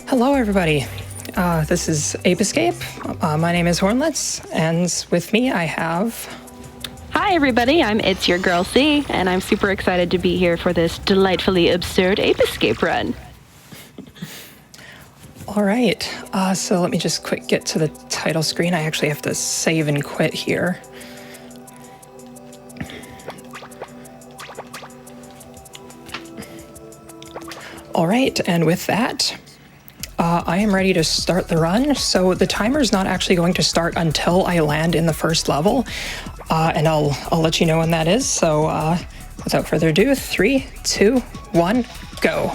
Hello, everybody. This is Ape Escape. My name is Hornlitz, and with me I have... Hi, everybody. I'm ItzUrGrlC, and I'm super excited to be here for this delightfully absurd Ape Escape run. All right. So let me just quick get to the title screen. I actually have to save and quit here. All right, and with that, I am ready to start the run. So the timer is not actually going to start until I land in the first level, and I'll let you know when that is. So without further ado, 3, 2, 1, go.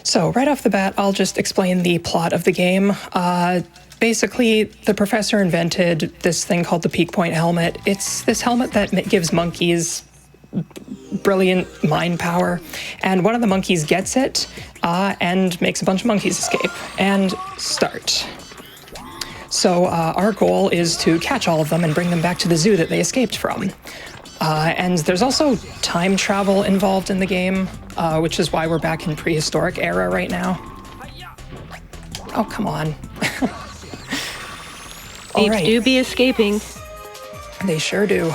So right off the bat, I'll just explain the plot of the game. Basically, the professor invented this thing called the Peak Point helmet. It's this helmet that gives monkeys brilliant mind power, and one of the monkeys gets it and makes a bunch of monkeys escape. And start. So our goal is to catch all of them and bring them back to the zoo that they escaped from. And there's also time travel involved in the game, which is why we're back in prehistoric era right now. Oh, come on. All right. Apes do be escaping. They sure do.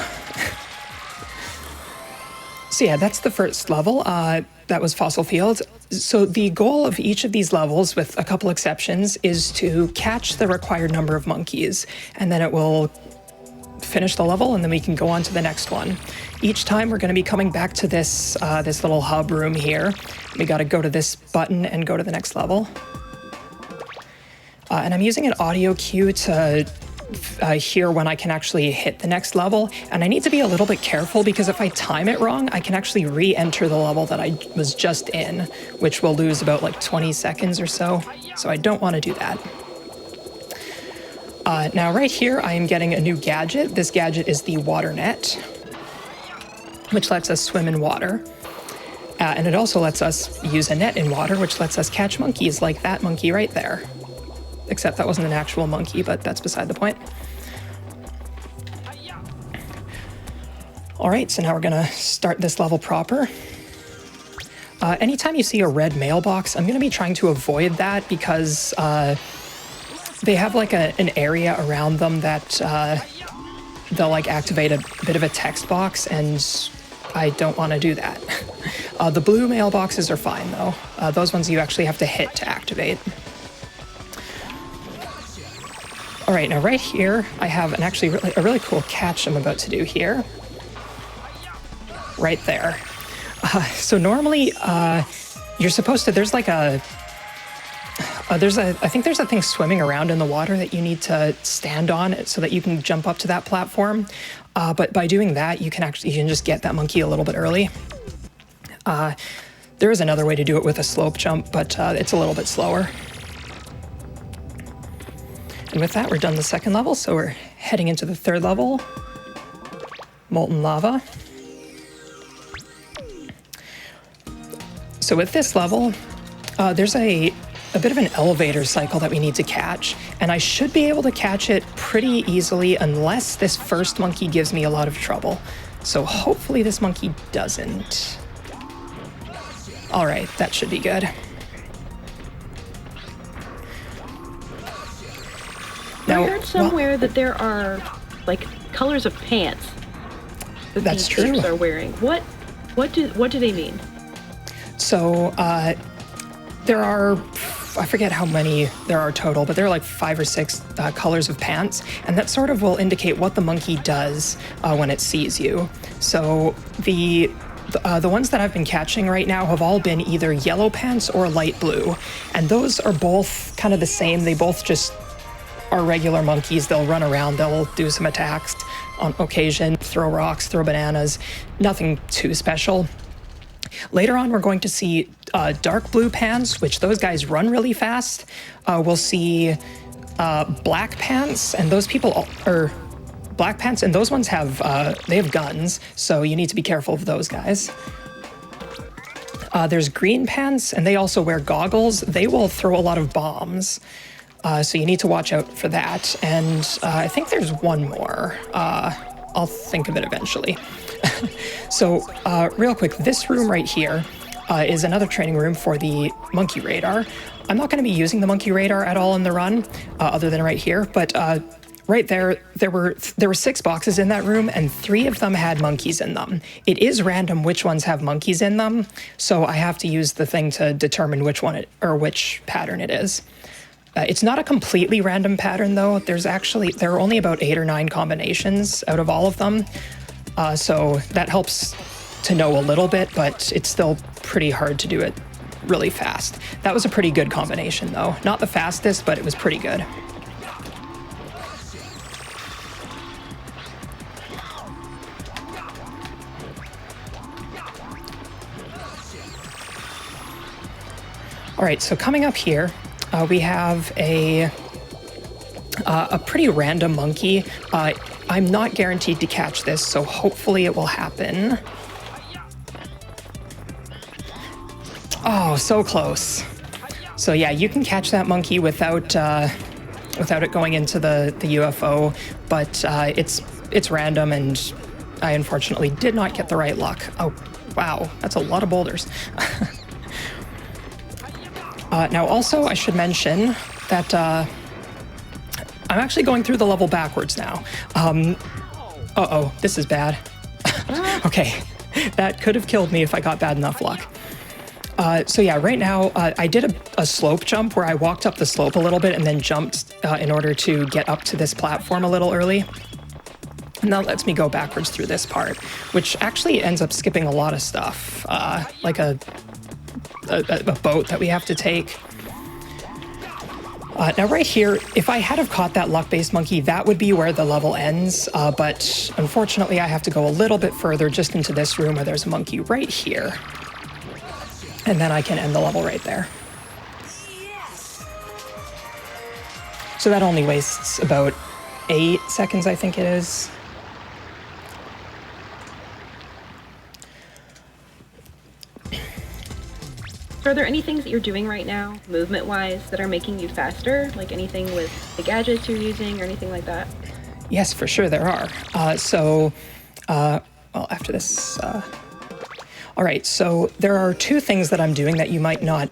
So yeah, that's the first level. That was Fossil Field. So the goal of each of these levels, with a couple exceptions, is to catch the required number of monkeys, and then it will finish the level, and then we can go on to the next one. Each time we're going to be coming back to this this little hub room here. We got to go to this button and go to the next level. And I'm using an audio cue to hear when I can actually hit the next level, and I need to be a little bit careful because if I time it wrong, I can actually re-enter the level that I was just in, which will lose about like 20 seconds or so. So I don't want to do that. Now right here, I am getting a new gadget. This gadget is the water net, which lets us swim in water. And it also lets us use a net in water, which lets us catch monkeys like that monkey right there. Except that wasn't an actual monkey, but that's beside the point. All right, so now we're gonna start this level proper. Anytime you see a red mailbox, I'm gonna be trying to avoid that because they have like an area around them that they'll like activate a bit of a text box, and I don't want to do that. The blue mailboxes are fine though. Those ones you actually have to hit to activate. All right, now right here, I have a really cool catch I'm about to do here. Right there. So normally, you're supposed to, there's like I think there's a thing swimming around in the water that you need to stand on so that you can jump up to that platform. But by doing that, you can just get that monkey a little bit early. There is another way to do it with a slope jump, but it's a little bit slower. And with that, we're done the second level, so we're heading into the third level, Molten Lava. So with this level, there's a bit of an elevator cycle that we need to catch, and I should be able to catch it pretty easily unless this first monkey gives me a lot of trouble. So hopefully this monkey doesn't. All right, that should be good. Now, I heard somewhere that there are like colors of pants that that's these true. apes are wearing. What do they mean? So there are, I forget how many there are total, but there are like 5 or 6 colors of pants, and that sort of will indicate what the monkey does when it sees you. So the ones that I've been catching right now have all been either yellow pants or light blue, and those are both kind of the same. They both just are regular monkeys. They'll run around, they'll do some attacks on occasion, throw rocks, throw bananas, nothing too special. Later on, we're going to see dark blue pants, which those guys run really fast. We'll see black pants, and those people are black pants, and those ones have they have guns, so you need to be careful of those guys. There's green pants, and they also wear goggles. They will throw a lot of bombs. So you need to watch out for that. And I think there's one more. I'll think of it eventually. So real quick, this room right here, is another training room for the monkey radar. I'm not going to be using the monkey radar at all in the run, other than right here, but right there were 6 boxes in that room, and 3 of them had monkeys in them. It is random which ones have monkeys in them, so I have to use the thing to determine which one or which pattern it is. It's not a completely random pattern, though. There are only about 8 or 9 combinations out of all of them, so that helps to know a little bit, but it's still pretty hard to do it really fast. That was a pretty good combination, though. Not the fastest, but it was pretty good. All right, so coming up here, we have a pretty random monkey. I'm not guaranteed to catch this, so hopefully it will happen. Oh, so close. So yeah, you can catch that monkey without it going into the UFO, but it's random, and I unfortunately did not get the right luck. Oh, wow, that's a lot of boulders. Now, also, I should mention that I'm actually going through the level backwards now. Uh-oh, this is bad. Okay, that could have killed me if I got bad enough luck. So yeah, right now, I did a slope jump where I walked up the slope a little bit and then jumped in order to get up to this platform a little early. And that lets me go backwards through this part, which actually ends up skipping a lot of stuff, like a boat that we have to take. Now right here, if I had have caught that luck-based monkey, that would be where the level ends, but unfortunately I have to go a little bit further just into this room where there's a monkey right here. And then I can end the level right there. So that only wastes about 8 seconds, I think it is. Are there any things that you're doing right now, movement-wise, that are making you faster? Like anything with the gadgets you're using or anything like that? Yes, for sure there are. Well, after this... All right, so there are 2 things that I'm doing that you might not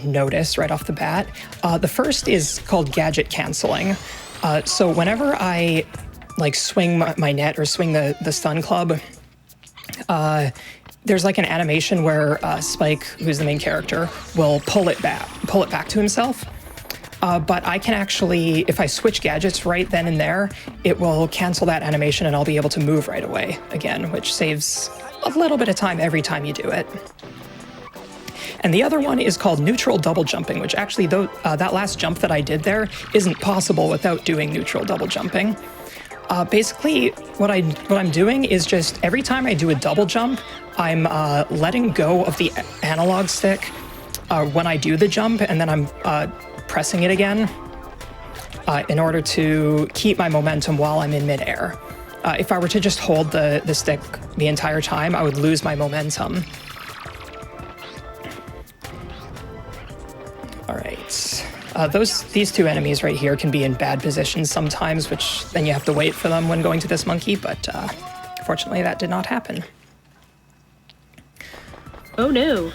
notice right off the bat. The first is called gadget canceling. So whenever I swing my net or swing the stun club, there's like an animation where Spike, who's the main character, will pull it back to himself. But I can actually, if I switch gadgets right then and there, it will cancel that animation and I'll be able to move right away again, which saves a little bit of time every time you do it. And the other one is called neutral double jumping, which actually, that last jump that I did there isn't possible without doing neutral double jumping. Basically, what I'm doing is just every time I do a double jump, I'm letting go of the analog stick when I do the jump, and then I'm pressing it again in order to keep my momentum while I'm in midair. If I were to just hold the stick the entire time, I would lose my momentum. All right. These 2 enemies right here can be in bad positions sometimes, which then you have to wait for them when going to this monkey, but fortunately that did not happen. Oh no.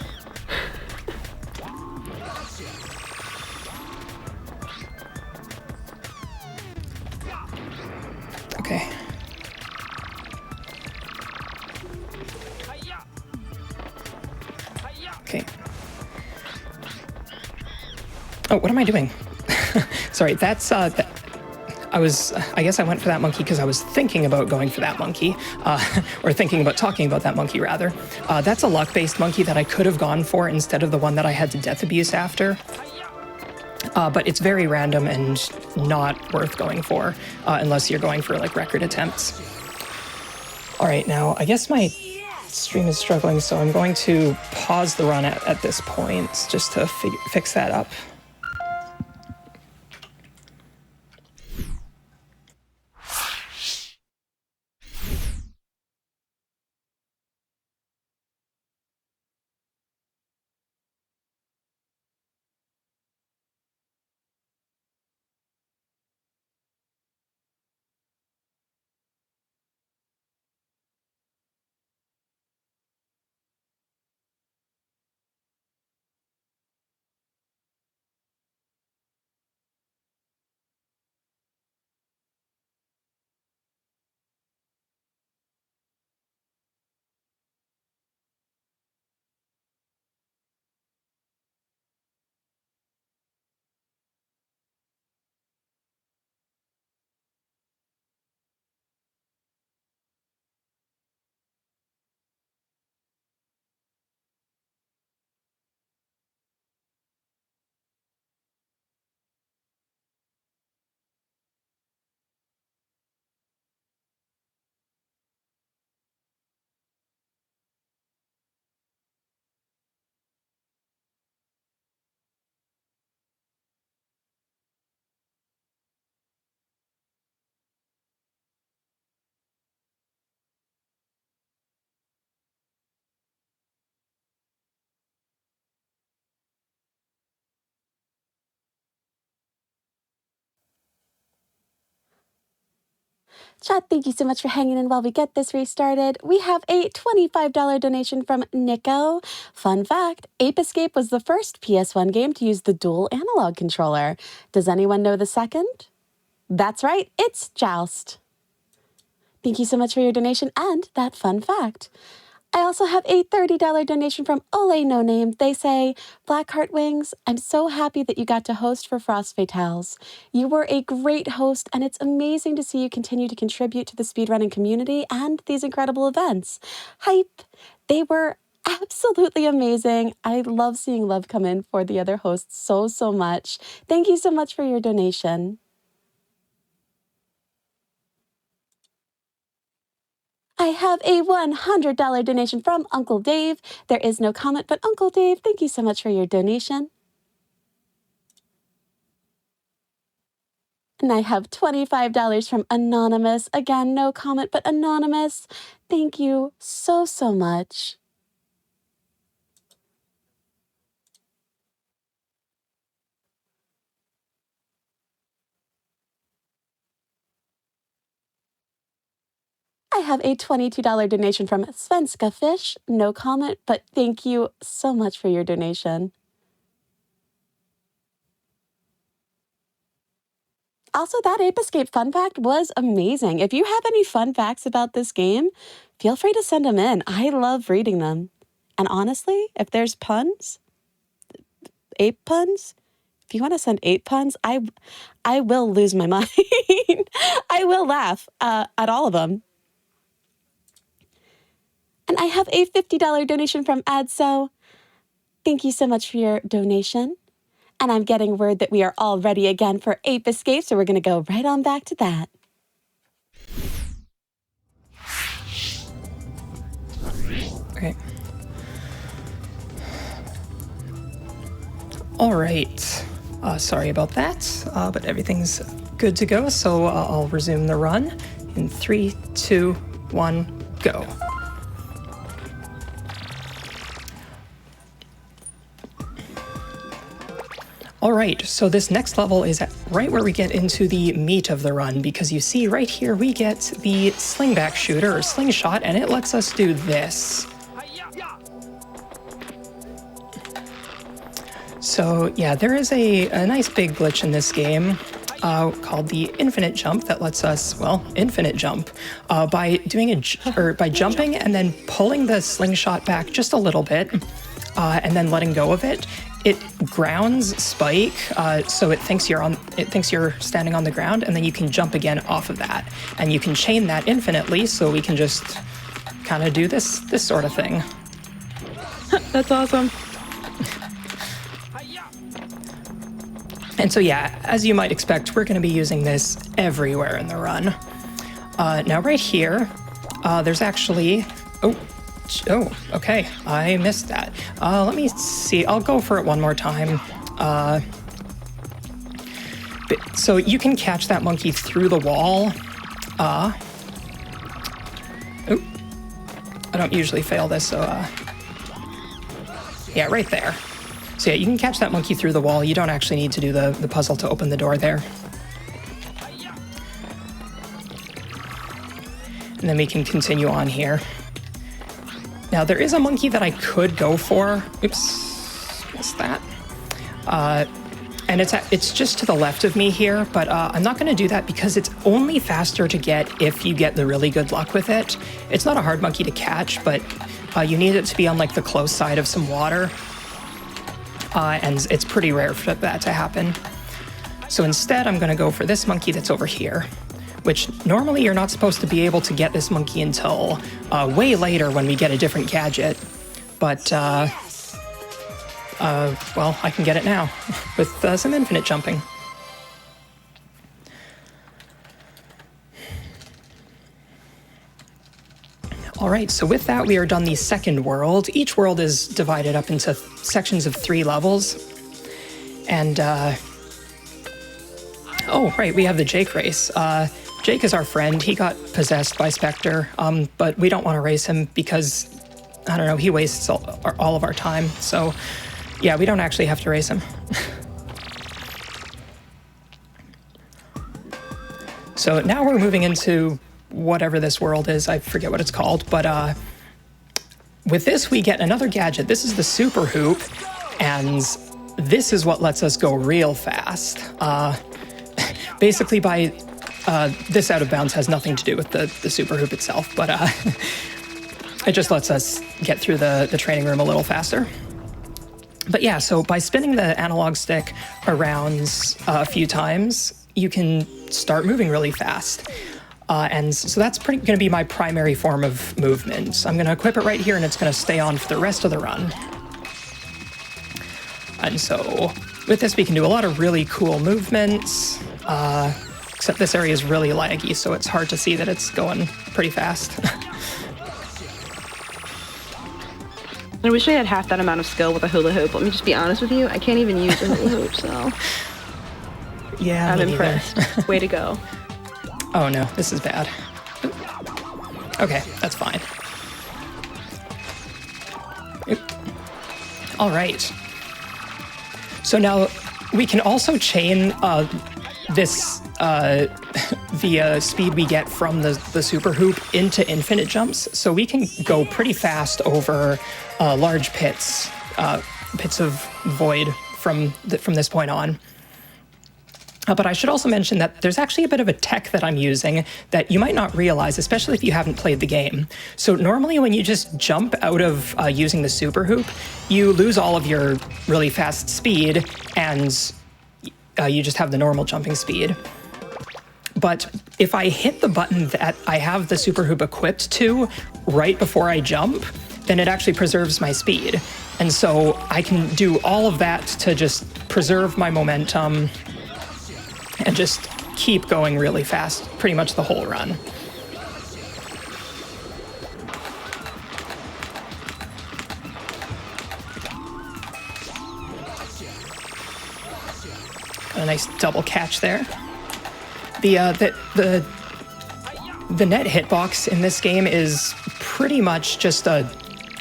Okay. Okay. Oh, what am I doing? Sorry, that's, I guess I went for that monkey because I was thinking about going for that monkey, or thinking about talking about that monkey, rather. That's a luck-based monkey that I could have gone for instead of the one that I had to death abuse after. But it's very random and not worth going for, unless you're going for, record attempts. All right, now, I guess my stream is struggling, so I'm going to pause the run at this point just to fix that up. Chat, thank you so much for hanging in while we get this restarted. We have a $25 donation from Nico. Fun fact, Ape Escape was the first PS1 game to use the dual analog controller. Does anyone know the second? That's right, it's Joust. Thank you so much for your donation and that fun fact. I also have a $30 donation from Ole No Name. They say, Blackheart Wings, I'm so happy that you got to host for Frost Fatales. You were a great host, and it's amazing to see you continue to contribute to the speedrunning community and these incredible events. Hype! They were absolutely amazing. I love seeing love come in for the other hosts so much. Thank you so much for your donation. I have a $100 donation from Uncle Dave. There is no comment, but Uncle Dave, thank you so much for your donation. And I have $25 from Anonymous. Again, no comment, but Anonymous, thank you so much. I have a $22 donation from Svenska Fish. No comment, but thank you so much for your donation. Also, that Ape Escape fun fact was amazing. If you have any fun facts about this game, feel free to send them in. I love reading them. And honestly, if there's puns, ape puns, if you want to send ape puns, I will lose my mind. I will laugh at all of them. And I have a $50 donation from Adso. Thank you so much for your donation. And I'm getting word that we are all ready again for Ape Escape, so we're going to go right on back to that. Okay. All right. Sorry about that, but everything's good to go, so I'll resume the run in 3, 2, 1, go. All right, so this next level is right where we get into the meat of the run, because you see right here we get the slingback shooter or slingshot, and it lets us do this. So yeah, there is a nice big glitch in this game called the infinite jump that lets us, well, infinite jump by doing by jumping and then pulling the slingshot back just a little bit and then letting go of it. It grounds Spike, so it thinks you're standing on the ground, and then you can jump again off of that, and you can chain that infinitely. So we can just kind of do this sort of thing. That's awesome. And so yeah, as you might expect, we're going to be using this everywhere in the run. Now right here, there's actually oh, okay, I missed that. Let me see, I'll go for it one more time. So you can catch that monkey through the wall. I don't usually fail this, so yeah, right there. So yeah, you can catch that monkey through the wall. You don't actually need to do the puzzle to open the door there. And then we can continue on here. Now, there is a monkey that I could go for. Oops, missed that. And it's just to the left of me here, but I'm not going to do that because it's only faster to get if you get the really good luck with it. It's not a hard monkey to catch, but you need it to be on like the close side of some water. And it's pretty rare for that to happen. So instead, I'm going to go for this monkey that's over here, which normally you're not supposed to be able to get this monkey until way later when we get a different gadget. But, well, I can get it now with some infinite jumping. All right, so with that, we are done the second world. Each world is divided up into sections of 3 levels. And, oh, right, we have the Jake race. Jake is our friend. He got possessed by Spectre, but we don't want to race him because, I don't know, he wastes all of our time. So, yeah, we don't actually have to race him. So now we're moving into whatever this world is. I forget what it's called, but with this we get another gadget. This is the super hoop, and this is what lets us go real fast. Basically by this out of bounds has nothing to do with the super hoop itself, but it just lets us get through the training room a little faster. But yeah, so by spinning the analog stick around a few times, you can start moving really fast. And so that's going to be my primary form of movement. I'm going to equip it right here, and it's going to stay on for the rest of the run. And so with this, we can do a lot of really cool movements, except this area is really laggy, so it's hard to see that it's going pretty fast. I wish I had half that amount of skill with a hula hoop. Let me just be honest with you. I can't even use a hula hoop, so... Yeah, I'm impressed. Way to go. Oh no, this is bad. Okay, that's fine. Oop. All right. So now we can also chain this the speed we get from the super hoop into infinite jumps. So we can go pretty fast over large pits of void from this point on. But I should also mention that there's actually a bit of a tech that I'm using that you might not realize, especially if you haven't played the game. So normally when you just jump out of using the super hoop, you lose all of your really fast speed, and you just have the normal jumping speed. But if I hit the button that I have the super hoop equipped to right before I jump, then it actually preserves my speed. And so I can do all of that to just preserve my momentum and just keep going really fast pretty much the whole run. A nice double catch there. The net hitbox in this game is pretty much just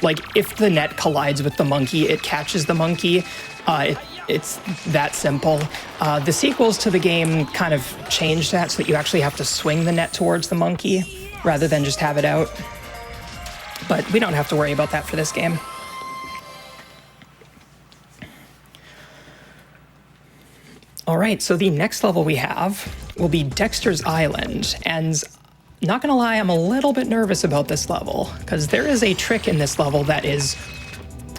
like if the net collides with the monkey, it catches the monkey. It's that simple. The sequels to the game kind of changed that so that you actually have to swing the net towards the monkey rather than just have it out. But we don't have to worry about that for this game. All right, so the next level we have will be Dexter's Island, and not gonna lie, I'm a little bit nervous about this level because there is a trick in this level that is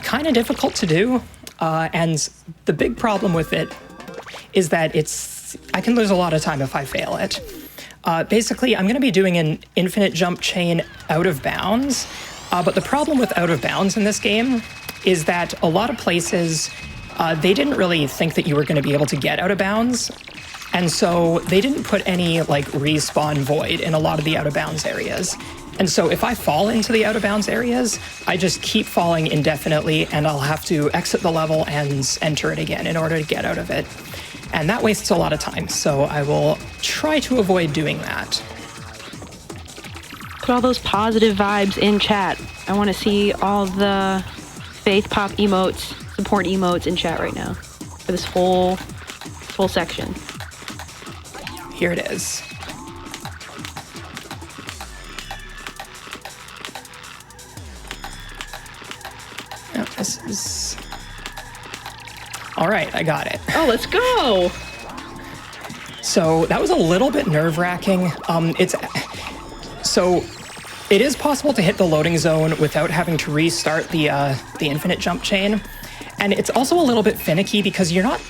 kind of difficult to do. And the big problem with it is that I can lose a lot of time if I fail it. Basically, I'm going to be doing an infinite jump chain out of bounds, but the problem with out of bounds in this game is that a lot of places, they didn't really think that you were going to be able to get out of bounds, and so they didn't put any like respawn void in a lot of the out of bounds areas. And so if I fall into the out-of-bounds areas, I just keep falling indefinitely, and I'll have to exit the level and enter it again in order to get out of it. And that wastes a lot of time, so I will try to avoid doing that. Put all those positive vibes in chat. I want to see all the faith pop emotes, support emotes in chat right now for this whole section. Here it is. This is... All right, I got it. Oh, let's go! So that was a little bit nerve-wracking. So it is possible to hit the loading zone without having to restart the infinite jump chain, and it's also a little bit finicky because you aren't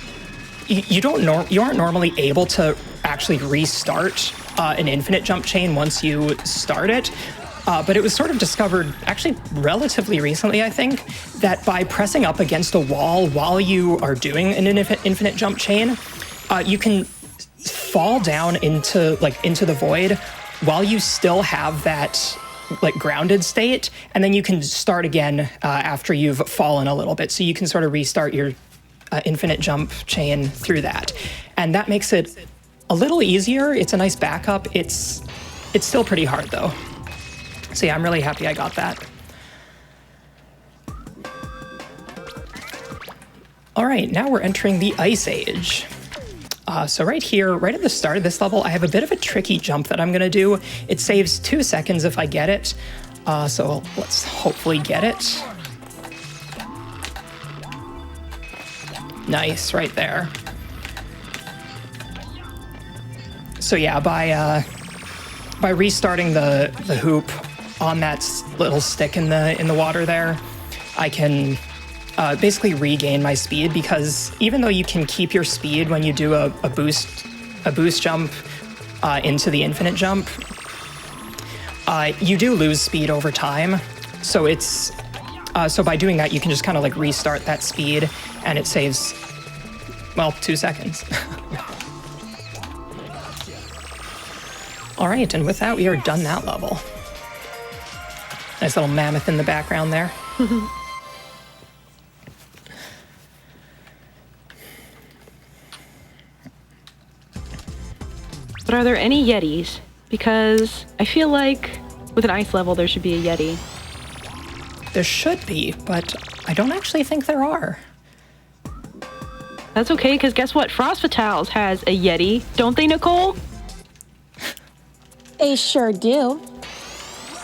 normally able to actually restart an infinite jump chain once you start it. But it was sort of discovered, actually relatively recently, I think, that by pressing up against a wall while you are doing an infinite jump chain, you can fall down into the void while you still have that like grounded state, and then you can start again after you've fallen a little bit. So you can sort of restart your infinite jump chain through that, and that makes it a little easier. It's a nice backup. It's still pretty hard though. So yeah, I'm really happy I got that. All right, now we're entering the Ice Age. So right here, right at the start of this level, I have a bit of a tricky jump that I'm gonna do. It saves 2 seconds if I get it. So let's hopefully get it. Nice, right there. So yeah, by restarting the hoop on that little stick in the water there, I can basically regain my speed, because even though you can keep your speed when you do a boost jump into the infinite jump, you do lose speed over time. So it's so by doing that, you can just kind of like restart that speed, and it saves, well, 2 seconds. All right, and with that, we are done that level. Nice little mammoth in the background there. But are there any Yetis? Because I feel like with an ice level, there should be a Yeti. There should be, but I don't actually think there are. That's okay, because guess what? Frost Fatales has a Yeti, don't they, Nicole? They sure do.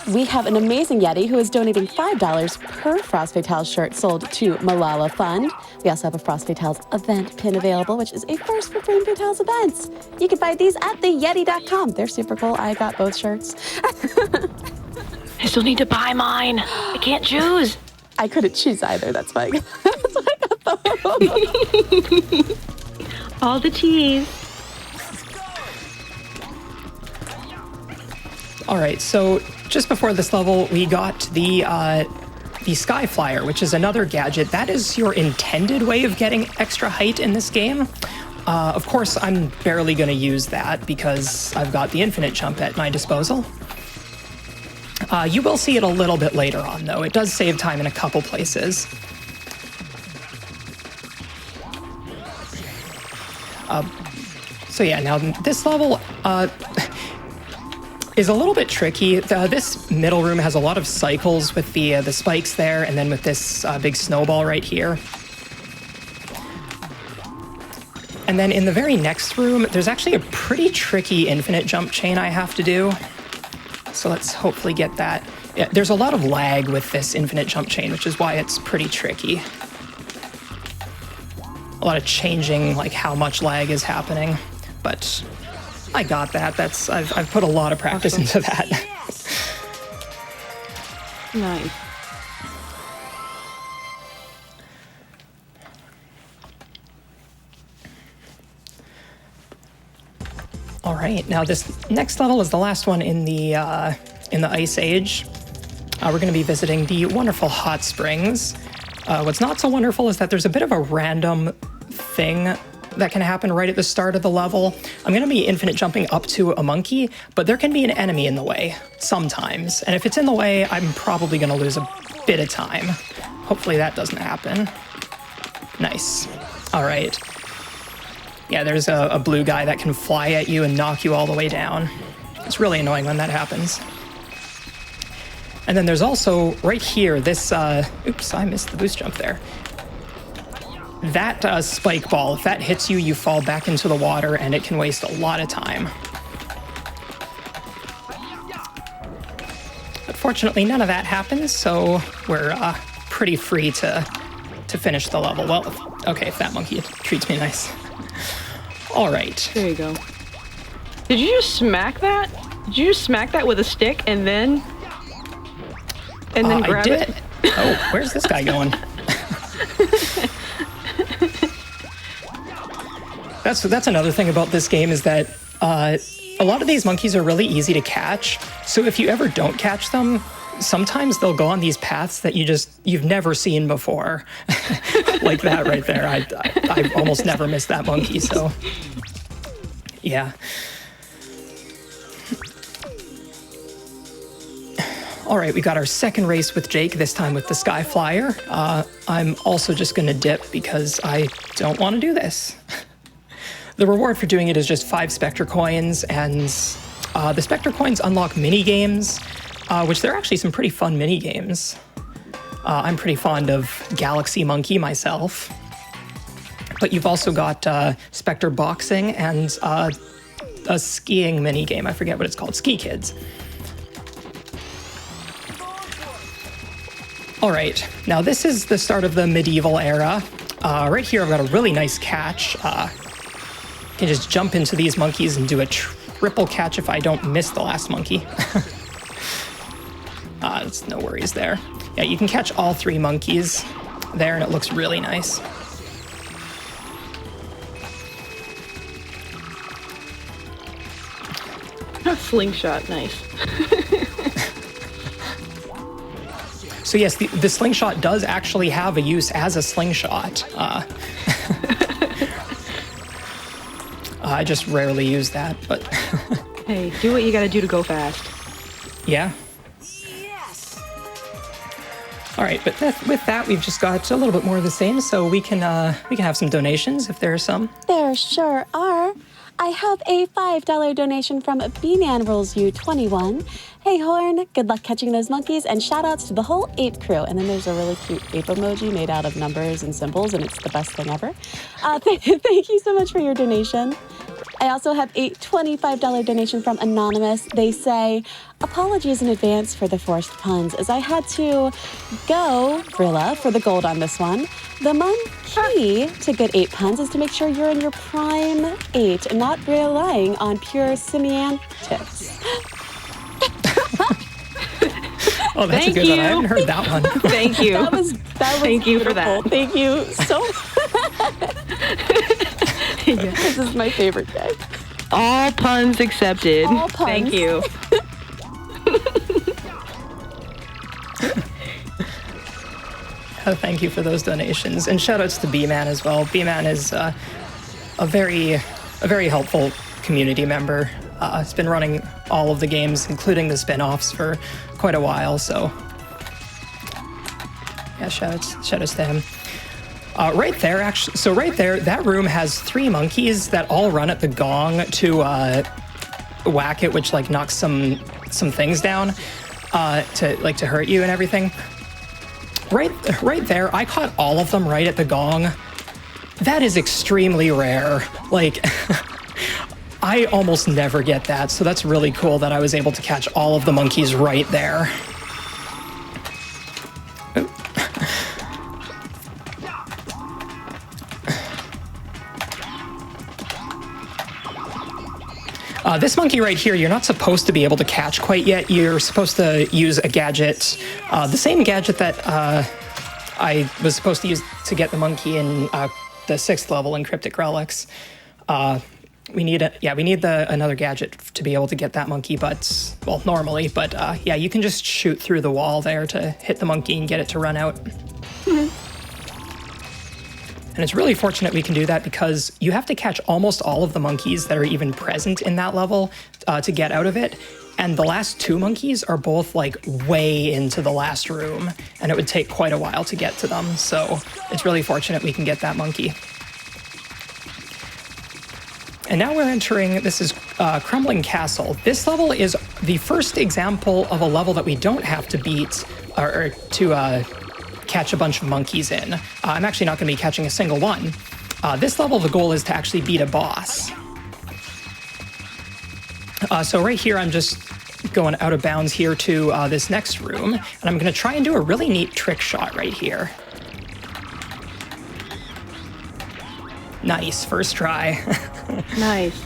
We have an amazing Yeti who is donating $5 per Frost Fatales shirt sold to Malala Fund. We also have a Frost Fatales event pin available, which is a first for Frame Fatales events. You can find these at theyeti.com. They're super cool. I got both shirts. I still need to buy mine. I can't choose. I couldn't choose either. That's why I got both. All the cheese. All right, so just before this level, we got the Sky Flyer, which is another gadget. That is your intended way of getting extra height in this game. Of course, I'm barely going to use that because I've got the infinite jump at my disposal. You will see it a little bit later on, though. It does save time in a couple places. So yeah, now this level is a little bit tricky. This middle room has a lot of cycles with the spikes there, and then with this big snowball right here. And then in the very next room, there's actually a pretty tricky infinite jump chain I have to do. So let's hopefully get that. Yeah, there's a lot of lag with this infinite jump chain, which is why it's pretty tricky. A lot of changing, like how much lag is happening, but I got that. I've put a lot of practice into that. Nice. All right, now this next level is the last one in the Ice Age. We're going to be visiting the wonderful hot springs. What's not so wonderful is that there's a bit of a random thing that can happen right at the start of the level. I'm going to be infinite jumping up to a monkey, but there can be an enemy in the way sometimes. And if it's in the way, I'm probably going to lose a bit of time. Hopefully that doesn't happen. Nice. All right. Yeah, there's a blue guy that can fly at you and knock you all the way down. It's really annoying when that happens. And then there's also, right here, this, oops, I missed the boost jump there. That spike ball, if that hits you, you fall back into the water, and it can waste a lot of time. But fortunately, none of that happens, so we're pretty free to finish the level. Well, okay, if that monkey treats me nice. All right. There you go. Did you just smack that? Did you just smack that with a stick and then grab it? Oh, where's this guy going? That's another thing about this game is that a lot of these monkeys are really easy to catch. So if you ever don't catch them, sometimes they'll go on these paths that you've never seen before. Like that right there. I almost never miss that monkey, so yeah. All right, we got our second race with Jake, this time with the Sky Flyer. I'm also just gonna dip because I don't want to do this. The reward for doing it is just 5 Spectre coins, and the Spectre coins unlock mini games, which there are actually some pretty fun mini games. I'm pretty fond of Galaxy Monkey myself, but you've also got Spectre boxing and a skiing mini game. I forget what it's called. Ski Kids. All right, now this is the start of the medieval era. Right here, I've got a really nice catch. You can just jump into these monkeys and do a triple catch if I don't miss the last monkey. It's no worries there. Yeah, you can catch all 3 monkeys there, and it looks really nice. Slingshot, nice. So yes, the slingshot does actually have a use as a slingshot. I just rarely use that, but... Hey, do what you gotta do to go fast. Yeah. Yes. All right, but with that, we've just got a little bit more of the same, so we can have some donations if there are some. There sure are. I have a $5 donation from B-Man Rules You 21. Hey Horn, good luck catching those monkeys, and shout outs to the whole ape crew. And then there's a really cute ape emoji made out of numbers and symbols, and it's the best thing ever. Thank you so much for your donation. I also have a $25 donation from Anonymous. They say, apologies in advance for the forced puns, as I had to go, Grilla, for the gold on this one. The key to good 8 puns is to make sure you're in your prime 8 and not relying on pure semantics. Oh, that's a good one. I haven't heard that one. Thank you. That was Thank you for that. Thank you so much. This is my favorite guy. All puns accepted. All puns. Thank you. Thank you for those donations, and shout outs to B-Man as well. B-Man is a very helpful community member. It's been running all of the games, including the spin-offs, for quite a while, so yeah, shout outs to him. Right there, actually, so right there, that room has 3 monkeys that all run at the gong to whack it, which like knocks some things down to hurt you and everything. Right there, I caught all of them right at the gong. That is extremely rare. Like, I almost never get that, so that's really cool that I was able to catch all of the monkeys right there. This monkey right here, you're not supposed to be able to catch quite yet. You're supposed to use a gadget, the same gadget that I was supposed to use to get the monkey in the 6th level in Cryptic Relics. We need another gadget to be able to get that monkey, but, well, normally, but yeah, you can just shoot through the wall there to hit the monkey and get it to run out. And it's really fortunate we can do that because you have to catch almost all of the monkeys that are even present in that level to get out of it. And the last 2 monkeys are both like way into the last room, and it would take quite a while to get to them. So it's really fortunate we can get that monkey. And now we're entering, this is Crumbling Castle. This level is the first example of a level that we don't have to beat or to catch a bunch of monkeys in. I'm actually not going to be catching a single one. This level, the goal is to actually beat a boss. So right here, I'm just going out of bounds here to this next room, and I'm going to try and do a really neat trick shot right here. Nice, first try. Nice.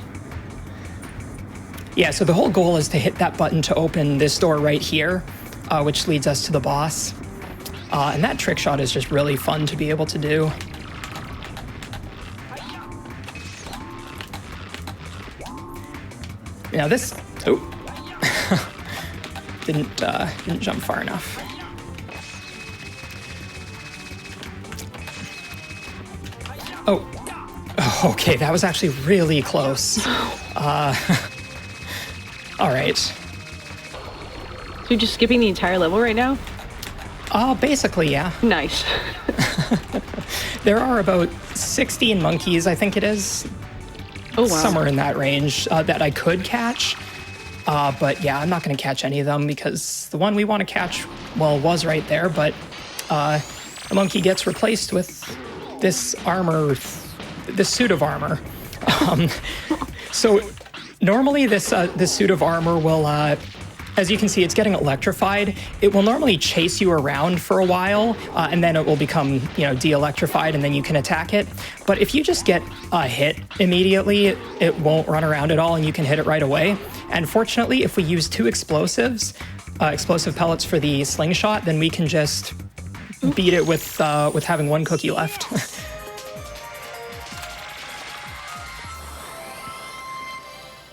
Yeah, so the whole goal is to hit that button to open this door right here, which leads us to the boss. And that trick shot is just really fun to be able to do. Now this, didn't jump far enough. Oh, okay, that was actually really close. All right. So you're just skipping the entire level right now? Basically, yeah. Nice. There are about 16 monkeys, I think it is. Oh, wow. Somewhere in that range that I could catch. But yeah, I'm not going to catch any of them because the one we want to catch, well, was right there, but the monkey gets replaced with this armor the suit of armor. So normally this suit of armor will, as you can see, it's getting electrified. It will normally chase you around for a while, and then it will become, de-electrified, and then you can attack it. But if you just get hit immediately, it won't run around at all, and you can hit it right away. And fortunately, if we use 2 explosive pellets for the slingshot, then we can just beat it with having 1 cookie left.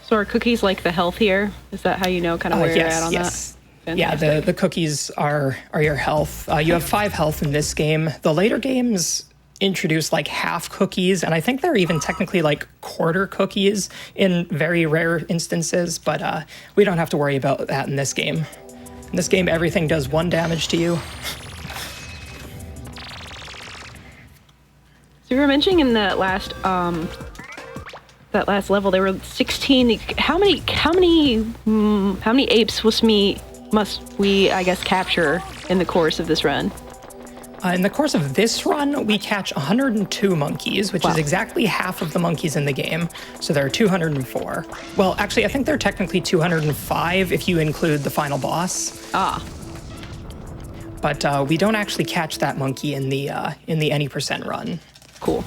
So are cookies like the healthier? Is that how you know kind of where you're at on yes. that? Yeah, the cookies are your health. You have 5 health in this game. The later games introduce like half cookies, and I think they're even technically like quarter cookies in very rare instances, but we don't have to worry about that in this game. In this game, everything does 1 damage to you. So you were mentioning in that last level there were 16. How many apes must we I guess capture in the course of this run? In the course of this run, we catch 102 monkeys, which is exactly half of the monkeys in the game. So there are 204. Well, actually, I think they're technically 205 if you include the final boss. But we don't actually catch that monkey in the any % run. Cool.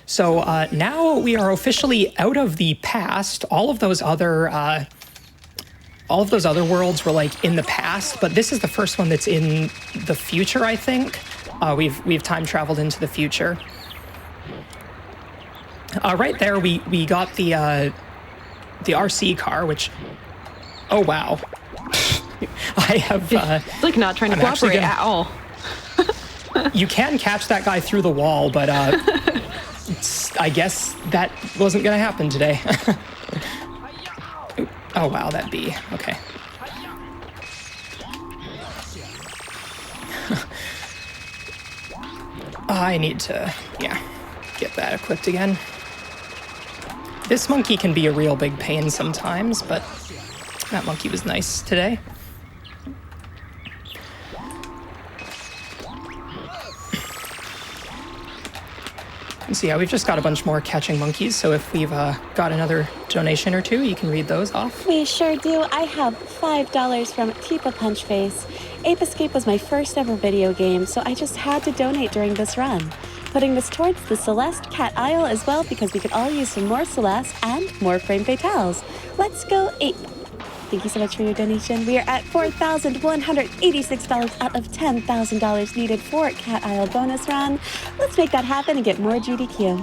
So now we are officially out of the past. All of those other worlds were like in the past, but this is the first one that's in the future, I think. We've time traveled into the future. Right there, we got the RC car, which, oh wow, I have. It's like not trying to cooperate at all. You can catch that guy through the wall, but I guess that wasn't going to happen today. Oh, wow, that bee. Okay. I need to, get that equipped again. This monkey can be a real big pain sometimes, but that monkey was nice today. And so we've just got a bunch more catching monkeys, so if we've got another donation or 2, you can read those off. We sure do. I have $5 from Tipa Punchface. Ape Escape was my first ever video game, so I just had to donate during this run. Putting this towards the Celeste Cat Isle as well, because we could all use some more Celeste and more Frame Fatales. Let's go Ape. Thank you so much for your donation. We are at $4,186 out of $10,000 needed for Cat Isle bonus run. Let's make that happen and get more GDQ.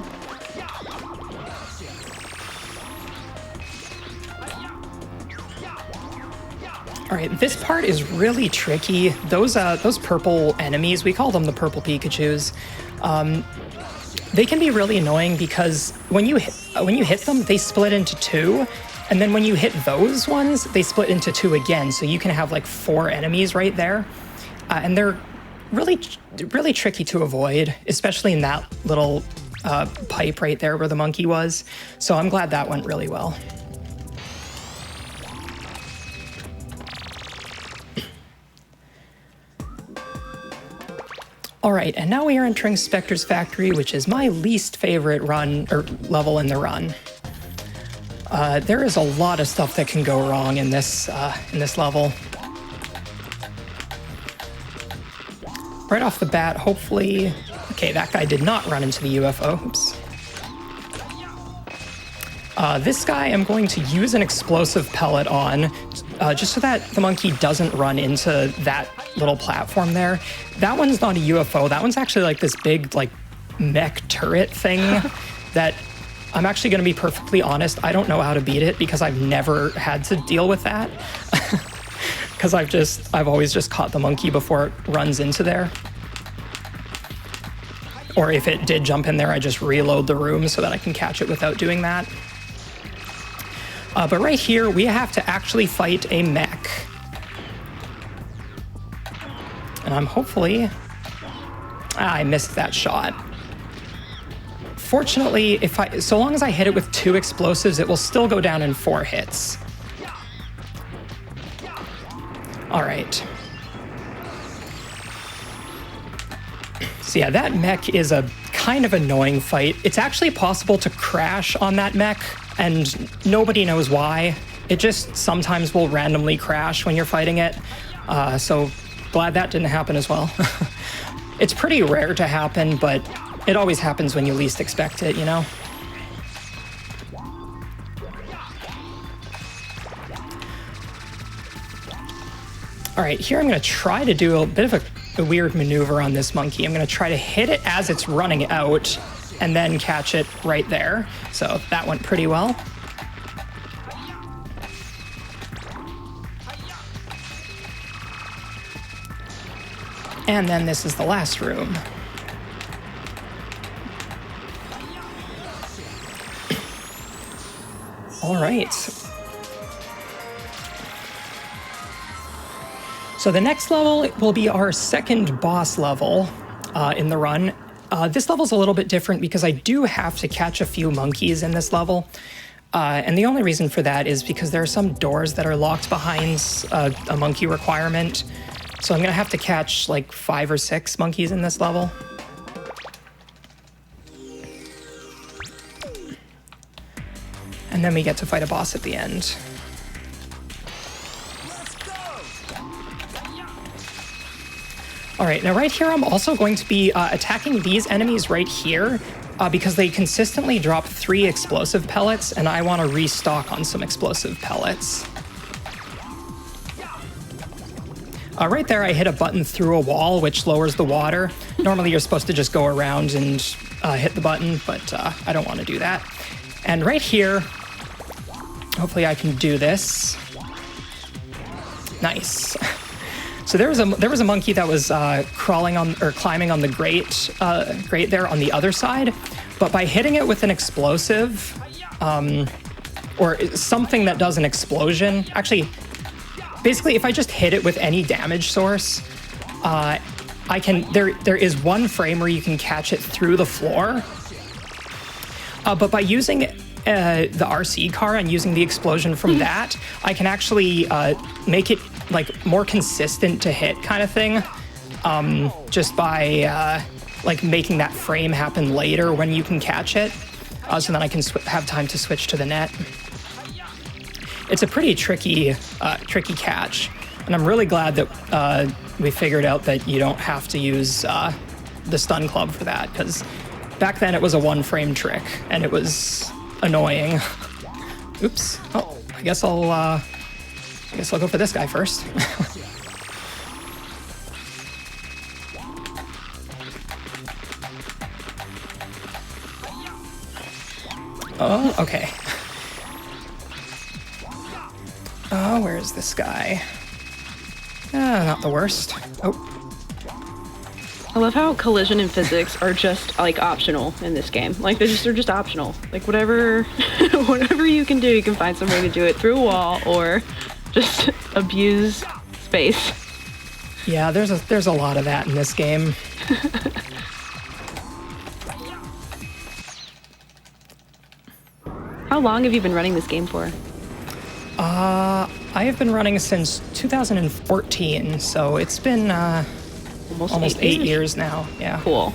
All right, this part is really tricky. Those purple enemies, we call them the purple Pikachus. They can be really annoying because when you hit them, they split into 2. And then when you hit those ones, they split into 2 again. So you can have like 4 enemies right there. And they're really, really tricky to avoid, especially in that little pipe right there where the monkey was. So I'm glad that went really well. All right, and now we are entering Spectre's Factory, which is my least favorite run or level in the run. There is a lot of stuff that can go wrong in this level. Right off the bat, hopefully... Okay, that guy did not run into the UFO. Oops. This guy I'm going to use an explosive pellet on, just so that the monkey doesn't run into that little platform there. That one's not a UFO. That one's actually like this big, like, mech turret thing that... I'm actually going to be perfectly honest, I don't know how to beat it because I've never had to deal with that. Because I've always just caught the monkey before it runs into there. Or if it did jump in there, I just reload the room so that I can catch it without doing that. But right here, we have to actually fight a mech. And I'm hopefully... I missed that shot. Fortunately, so long as I hit it with 2 explosives, it will still go down in 4 hits. All right. So yeah, that mech is a kind of annoying fight. It's actually possible to crash on that mech, and nobody knows why. It just sometimes will randomly crash when you're fighting it. So glad that didn't happen as well. It's pretty rare to happen, but it always happens when you least expect it, you know? All right, here I'm gonna try to do a bit of a weird maneuver on this monkey. I'm gonna try to hit it as it's running out and then catch it right there. So that went pretty well. And then this is the last room. All right. So the next level will be our second boss level in the run. This level's a little bit different because I do have to catch a few monkeys in this level. And the only reason for that is because there are some doors that are locked behind a monkey requirement. So I'm gonna have to catch like 5 or 6 monkeys in this level. And then we get to fight a boss at the end. All right, now right here, I'm also going to be attacking these enemies right here because they consistently drop 3 explosive pellets, and I want to restock on some explosive pellets. Right there, I hit a button through a wall, which lowers the water. Normally, you're supposed to just go around and hit the button, but I don't want to do that. And right here, hopefully I can do this. Nice. So there was a monkey that was climbing on the grate there on the other side, but by hitting it with an explosive or something that does an explosion, actually, basically if I just hit it with any damage source, there is one frame where you can catch it through the floor, but by using the RC car and using the explosion from that, I can actually make it like more consistent to hit kind of thing, just by like making that frame happen later when you can catch it, so then I can have time to switch to the net. It's a pretty tricky catch, and I'm really glad that we figured out that you don't have to use the stun club for that, because back then it was a 1-frame trick and it was annoying. Oops. Oh, I guess I'll go for this guy first. Oh, okay. Oh, where is this guy? Not the worst. Oh. I love how collision and physics are just like optional in this game. Like they're just optional. Like whatever you can do, you can find some way to do it through a wall or just abuse space. Yeah, there's a lot of that in this game. How long have you been running this game for? I have been running since 2014, so it's been almost 8 years now. Yeah. Cool.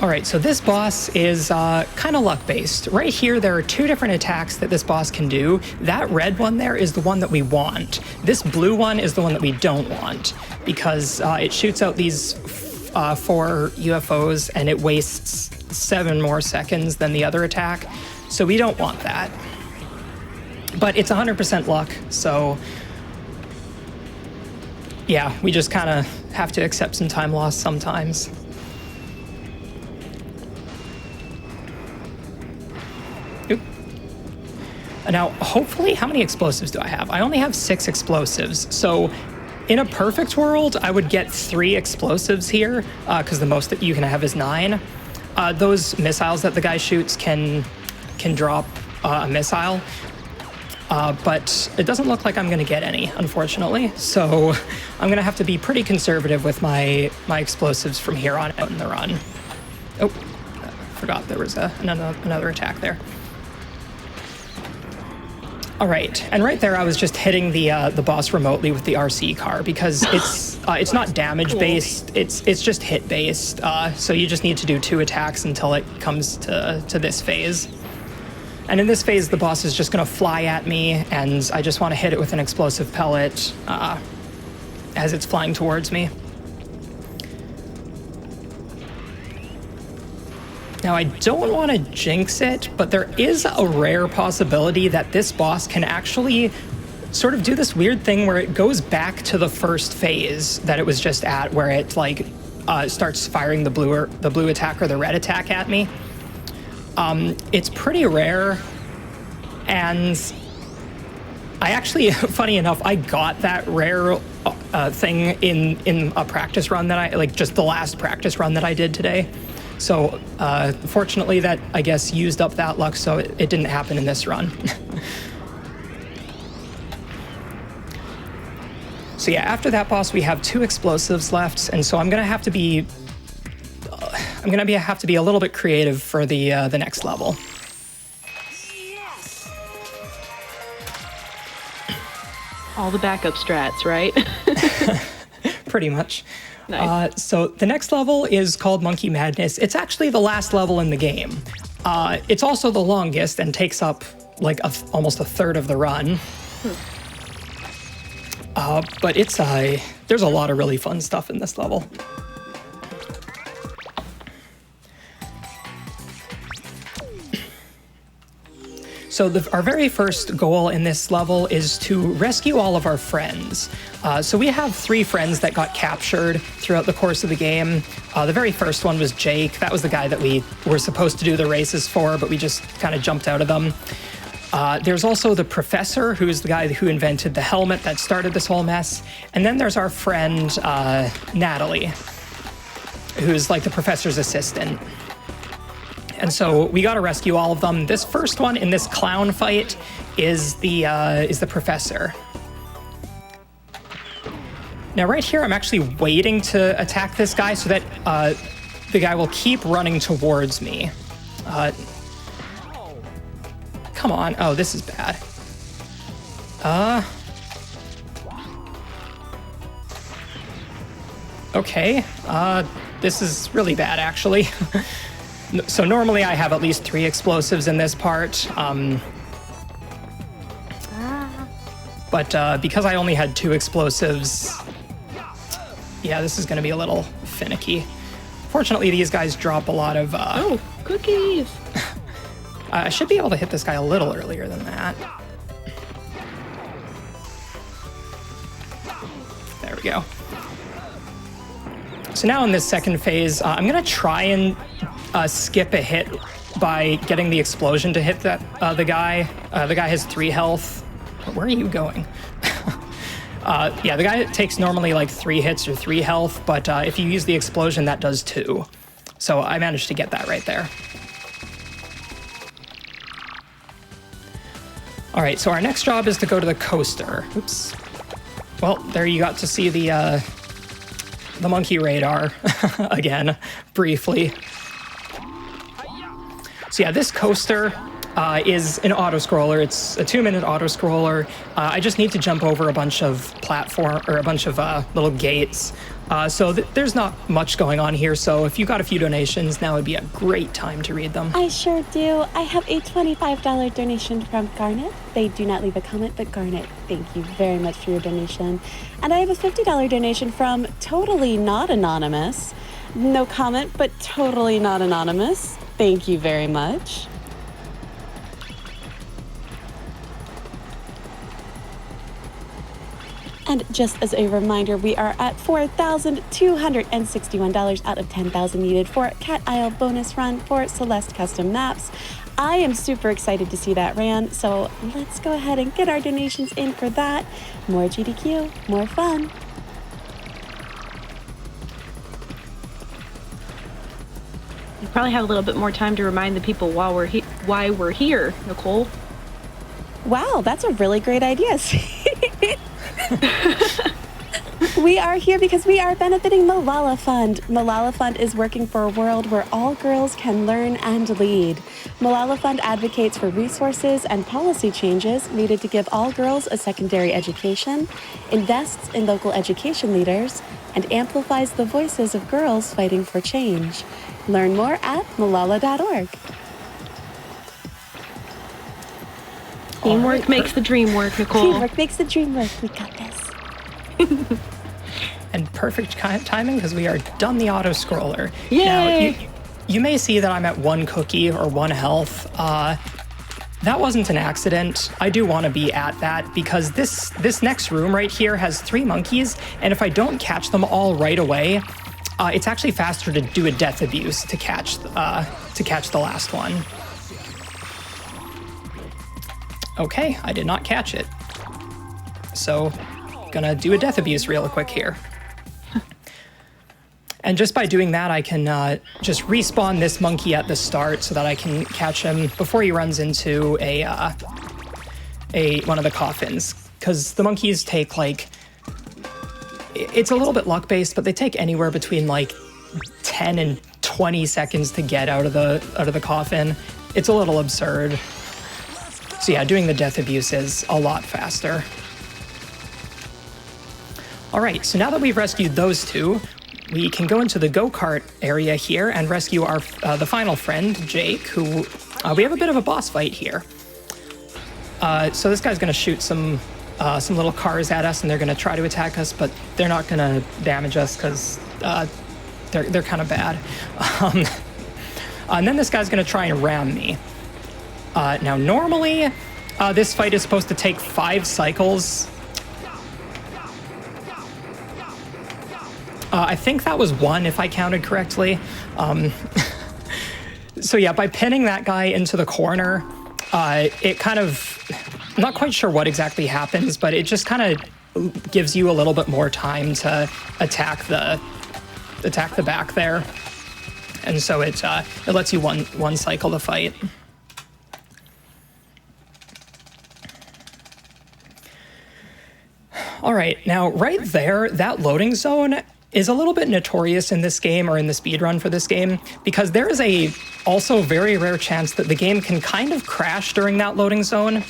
All right, so this boss is kind of luck-based. Right here, there are 2 different attacks that this boss can do. That red one there is the one that we want. This blue one is the one that we don't want, because it shoots out these 4 UFOs, and it wastes 7 more seconds than the other attack, so we don't want that. But it's 100% luck, so yeah, we just kind of have to accept some time loss sometimes. Now, hopefully, how many explosives do I have? I only have 6 explosives. So in a perfect world, I would get 3 explosives here, because the most that you can have is 9. Those missiles that the guy shoots can drop a missile, but it doesn't look like I'm going to get any, unfortunately. So I'm going to have to be pretty conservative with my explosives from here on out in the run. Oh, forgot there was another attack there. All right, and right there I was just hitting the boss remotely with the RC car because it's not damage based, it's just hit based. So you just need to do 2 attacks until it comes to this phase. And in this phase, the boss is just going to fly at me, and I just want to hit it with an explosive pellet as it's flying towards me. Now, I don't want to jinx it, but there is a rare possibility that this boss can actually sort of do this weird thing where it goes back to the first phase that it was just at, where it like starts firing the blue attack or the red attack at me. It's pretty rare, and I actually, funny enough, I got that rare thing in a practice run that I, like just the last practice run that I did today. So fortunately that, I guess, used up that luck, so it didn't happen in this run. So yeah, after that boss, we have 2 explosives left, and so I'm gonna have to be a little bit creative for the next level. Yes. All the backup strats, right? Pretty much. Nice. So the next level is called Monkey Madness. It's actually the last level in the game. It's also the longest and takes up like almost a third of the run. But it's there's a lot of really fun stuff in this level. So our very first goal in this level is to rescue all of our friends. So we have 3 friends that got captured throughout the course of the game. The very first one was Jake. That was the guy that we were supposed to do the races for, but we just kind of jumped out of them. There's also the professor, who's the guy who invented the helmet that started this whole mess. And then there's our friend, Natalie, who's like the professor's assistant. And so we got to rescue all of them. This first one in this clown fight is the professor. Now right here, I'm actually waiting to attack this guy so that the guy will keep running towards me. Come on. Oh, this is bad. Okay. This is really bad, actually. So normally I have at least 3 explosives in this part, but because I only had 2 explosives, yeah, this is going to be a little finicky. Fortunately, these guys drop a lot of... Oh, cookies! I should be able to hit this guy a little earlier than that. There we go. So now in this second phase, I'm going to try and skip a hit by getting the explosion to hit the guy. The guy has 3 health. Where are you going? Yeah, the guy takes normally like 3 hits or 3 health, but if you use the explosion, that does 2. So I managed to get that right there. All right, so our next job is to go to the coaster. Oops. Well, there you got to see the monkey radar again, briefly. So yeah, this coaster is an auto-scroller. It's a 2-minute auto-scroller. I just need to jump over a bunch of little gates. So there's not much going on here. So if you got a few donations, now would be a great time to read them. I sure do. I have a $25 donation from Garnet. They do not leave a comment, but Garnet, thank you very much for your donation. And I have a $50 donation from Totally Not Anonymous. No comment, but Totally Not Anonymous. Thank you very much. And just as a reminder, we are at $4,261 out of $10,000 needed for Cat Isle bonus run for Celeste Custom Maps. I am super excited to see that ran, so let's go ahead and get our donations in for that. More GDQ, more fun. You probably have a little bit more time to remind the people why we're here, Nicole. Wow, that's a really great idea. We are here because we are benefiting Malala Fund. Malala Fund is working for a world where all girls can learn and lead. Malala Fund advocates for resources and policy changes needed to give all girls a secondary education, invests in local education leaders, and amplifies the voices of girls fighting for change. Learn more at malala.org. Teamwork makes the dream work, Nicole. Teamwork makes the dream work. We got this. And perfect timing because we are done the auto scroller. Yay! Now, you may see that I'm at 1 cookie or 1 health. That wasn't an accident. I do want to be at that because this next room right here has 3 monkeys, and if I don't catch them all right away, it's actually faster to do a death abuse to catch the last one. Okay, I did not catch it. So, gonna do a death abuse real quick here. And just by doing that, I can just respawn this monkey at the start so that I can catch him before he runs into one of the coffins. Because the monkeys take it's a little bit luck-based, but they take anywhere between 10 and 20 seconds to get out of the coffin. It's a little absurd. So yeah, doing the death abuse is a lot faster. All right, so now that we've rescued those 2, we can go into the go-kart area here and rescue our the final friend, Jake, who we have a bit of a boss fight here. So this guy's going to shoot some little cars at us, and they're going to try to attack us, but they're not going to damage us because they're kind of bad. And then this guy's going to try and ram me. Now, normally, this fight is supposed to take 5 cycles. I think that was 1, if I counted correctly. So yeah, by pinning that guy into the corner, it kind of... I'm not quite sure what exactly happens, but it just kind of gives you a little bit more time to attack the back there. And so it lets you one cycle the fight. All right, now right there, that loading zone is a little bit notorious in this game, or in the speedrun for this game, because there is a also very rare chance that the game can kind of crash during that loading zone,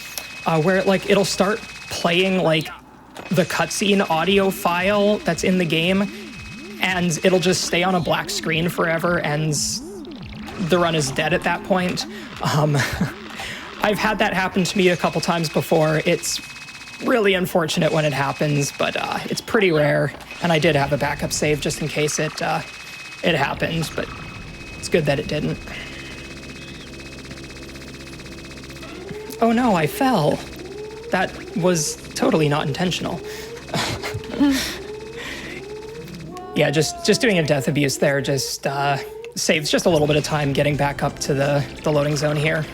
where it'll start playing the cutscene audio file that's in the game, and it'll just stay on a black screen forever, and the run is dead at that point. I've had that happen to me a couple times before. It's really unfortunate when it happens, but it's pretty rare, and I did have a backup save just in case it happened, but it's good that it didn't. Oh no, I fell. That was totally not intentional. Yeah, just doing a death abuse there just saves just a little bit of time getting back up to the loading zone here.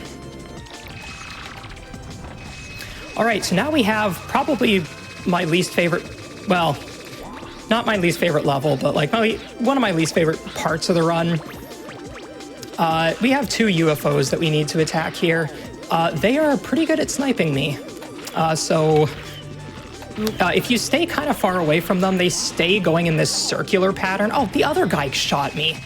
All right, so now we have probably my least favorite, well, not my least favorite level, but one of my least favorite parts of the run. We have 2 UFOs that we need to attack here. They are pretty good at sniping me. So if you stay kind of far away from them, they stay going in this circular pattern. Oh, the other guy shot me.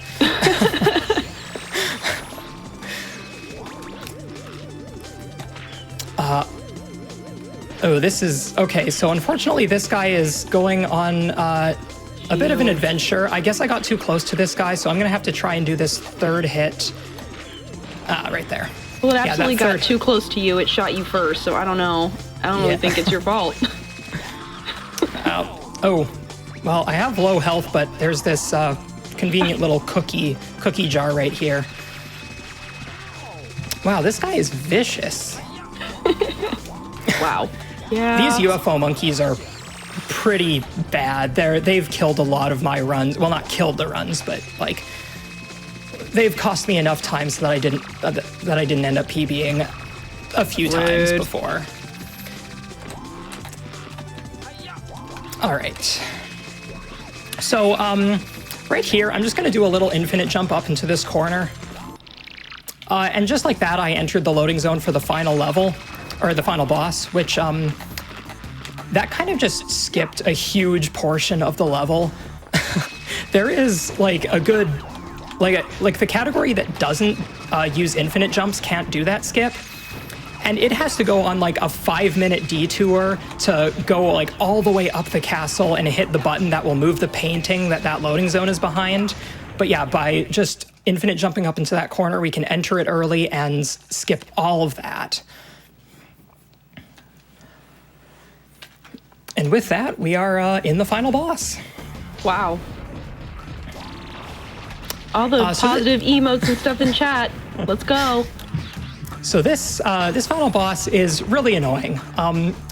Oh, this is... Okay, so unfortunately this guy is going on a bit of an adventure. I guess I got too close to this guy, so I'm going to have to try and do this 3rd hit. Right there. Well, it absolutely got too close to you. It shot you first, so I don't know. I don't really think it's your fault. Oh, well, I have low health, but there's this convenient little cookie jar right here. Wow, this guy is vicious. Wow. Yeah. These UFO monkeys are pretty bad. They've killed a lot of my runs. Well, not killed the runs, but they've cost me enough times that I didn't end up PBing a few times before. All right. So right here, I'm just going to do a little infinite jump up into this corner. And just like that, I entered the loading zone for the final level, or the final boss, which that kind of just skipped a huge portion of the level. There is like a good, like the category that doesn't use infinite jumps can't do that skip. And it has to go on like a 5-minute detour to go like all the way up the castle and hit the button that will move the painting that loading zone is behind. But yeah, by just infinite jumping up into that corner, we can enter it early and skip all of that. And with that, we are in the final boss. Wow. All the positive emotes and stuff in chat. Let's go. So this final boss is really annoying.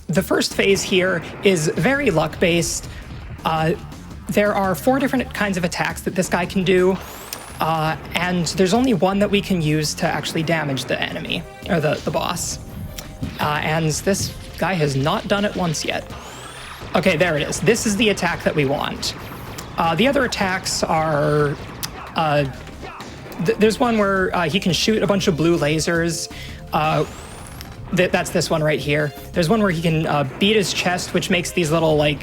The first phase here is very luck-based. There are 4 different kinds of attacks that this guy can do, and there's only one that we can use to actually damage the enemy, or the boss. And this guy has not done it once yet. Okay, there it is. This is the attack that we want. The other attacks are... there's one where he can shoot a bunch of blue lasers. That's this one right here. There's one where he can beat his chest, which makes these little like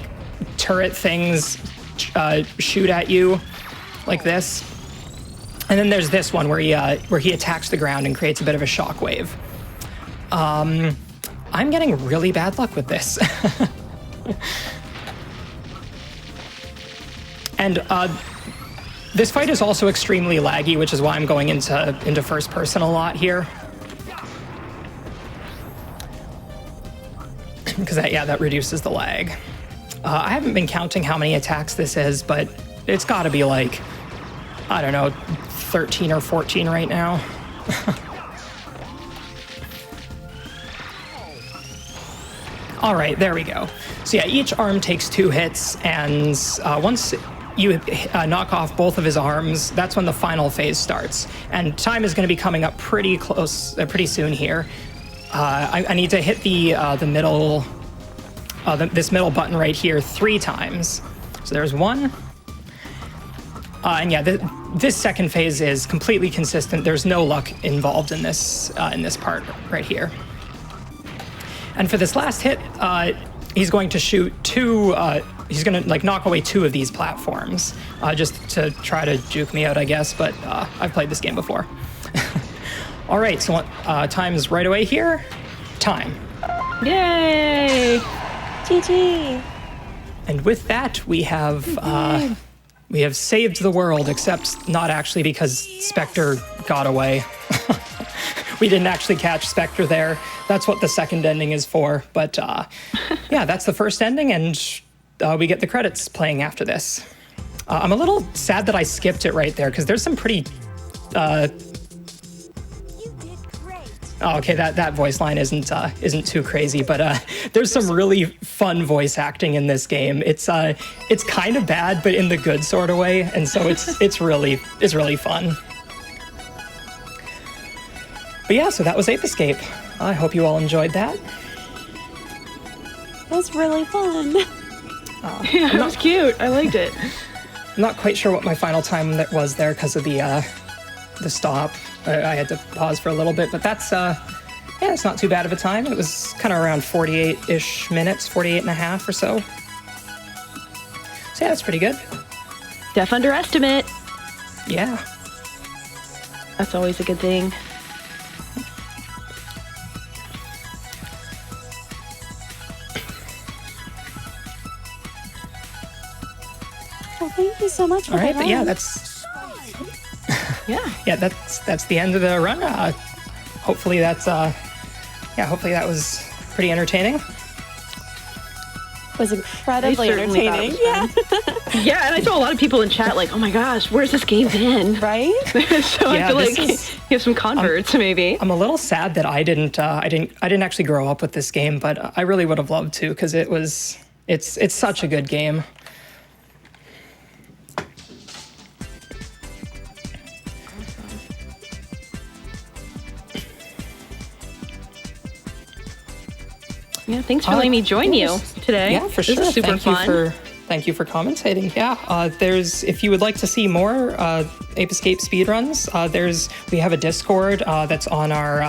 turret things shoot at you like this. And then there's this one where he attacks the ground and creates a bit of a shockwave. I'm getting really bad luck with this. And this fight is also extremely laggy, which is why I'm going into first person a lot here. Because that reduces the lag. I haven't been counting how many attacks this is, but it's got to be like, I don't know, 13 or 14 right now. All right, there we go. So yeah, each arm takes 2 hits, and once you knock off both of his arms, that's when the final phase starts. And time is going to be coming up pretty close, pretty soon here. I need to hit the middle, this middle button right here 3 times. So there's 1. And yeah, this second phase is completely consistent. There's no luck involved in this part right here. And for this last hit, he's going to shoot 2. He's going to like knock away 2 of these platforms, just to try to juke me out, I guess. But I've played this game before. All right, so time's right away here. Time. Yay! GG. And with that, we have saved the world, except not actually, because Spectre got away. We didn't actually catch Spectre there. That's what the second ending is for. But yeah, that's the first ending, and we get the credits playing after this. I'm a little sad that I skipped it right there, because there's some pretty... Oh, okay, that voice line isn't too crazy, but there's some really fun voice acting in this game. It's kind of bad, but in the good sort of way, and so it's really fun. But yeah, so that was Ape Escape. I hope you all enjoyed that. It was really fun. Yeah, it was cute. I liked it. I'm not quite sure what my final time that was there because of the stop. I had to pause for a little bit, but that's it's not too bad of a time. It was kind of around 48-ish minutes, 48 and a half or so. So yeah, that's pretty good. Def underestimate. Yeah. That's always a good thing. Well, thank you so much for all right, that. but yeah, that's Yeah. that's the end of the run. Hopefully that was pretty entertaining. It was incredibly They certainly entertaining. thought it was fun. Yeah, and I saw a lot of people in chat like, oh my gosh, where's this game been? Right? So Yeah, I feel like this you have some converts, maybe. I'm a little sad that I didn't actually grow up with this game, but I really would have loved to, because it's such a good game. Yeah, thanks for letting me join you today. Yeah, for sure. This is super Thank fun. you Thank you for commentating. Yeah, if you would like to see more Ape Escape speedruns, we have a Discord that's on our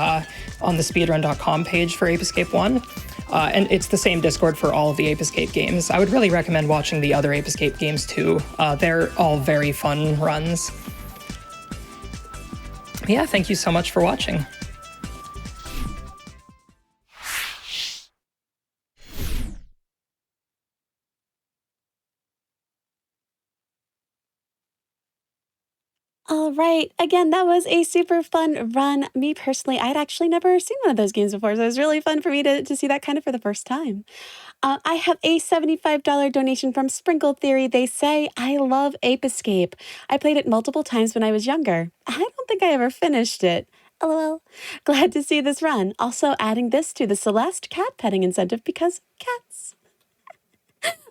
on the speedrun.com page for Ape Escape 1. And it's the same Discord for all of the Ape Escape games. I would really recommend watching the other Ape Escape games too. They're all very fun runs. Yeah, thank you so much for watching. All right. Again, that was a super fun run. Me personally, I'd actually never seen one of those games before, so it was really fun for me to see that kind of for the first time. I have a $75 donation from Sprinkle Theory. They say, I love Ape Escape. I played it multiple times when I was younger. I don't think I ever finished it. LOL. Glad to see this run. Also adding this to the Celeste cat petting incentive because cats.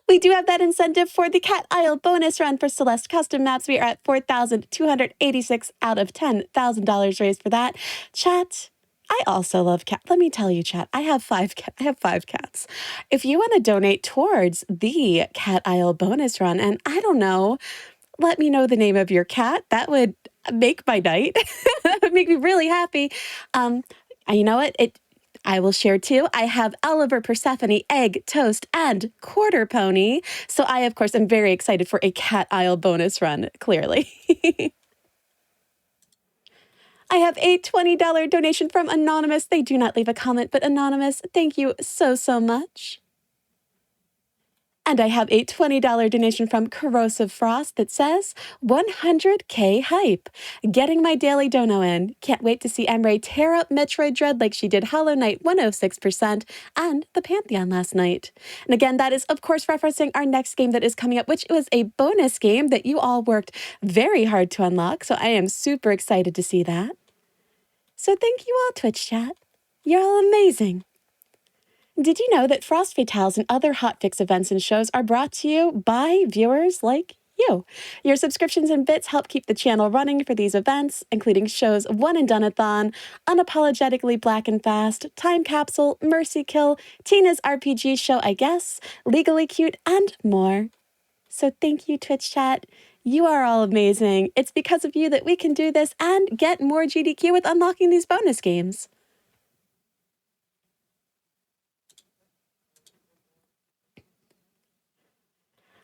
We do have that incentive for the Cat Isle bonus run for Celeste custom maps. We are at $4,286 out of $10,000 raised for that. Chat, I also love cats. Let me tell you, chat, I have five cats. If you want to donate towards the Cat Isle bonus run, and I don't know, let me know the name of your cat. That would make my night. That would make me really happy. And you know what? I will share too. I have Oliver, Persephone, Egg, Toast, and Quarter Pony. So I, of course, am very excited for a Cat Isle bonus run, clearly. I have a $20 donation from Anonymous. They do not leave a comment, but Anonymous, thank you so, so much. And I have a $20 donation from Corrosive Frost that says, 100K hype. Getting my daily dono in. Can't wait to see Emre tear up Metroid Dread like she did Hollow Knight 106% and the Pantheon last night. And again, that is, of course, referencing our next game that is coming up, which was a bonus game that you all worked very hard to unlock. So I am super excited to see that. So thank you all, Twitch chat. You're all amazing. Did you know that Frost Fatales and other hotfix events and shows are brought to you by viewers like you? Your subscriptions and bits help keep the channel running for these events, including shows One and Done-a-thon, Unapologetically Black and Fast, Time Capsule, Mercy Kill, Tina's RPG Show, I Guess, Legally Cute, and more. So thank you, Twitch chat. You are all amazing. It's because of you that we can do this and get more GDQ with unlocking these bonus games.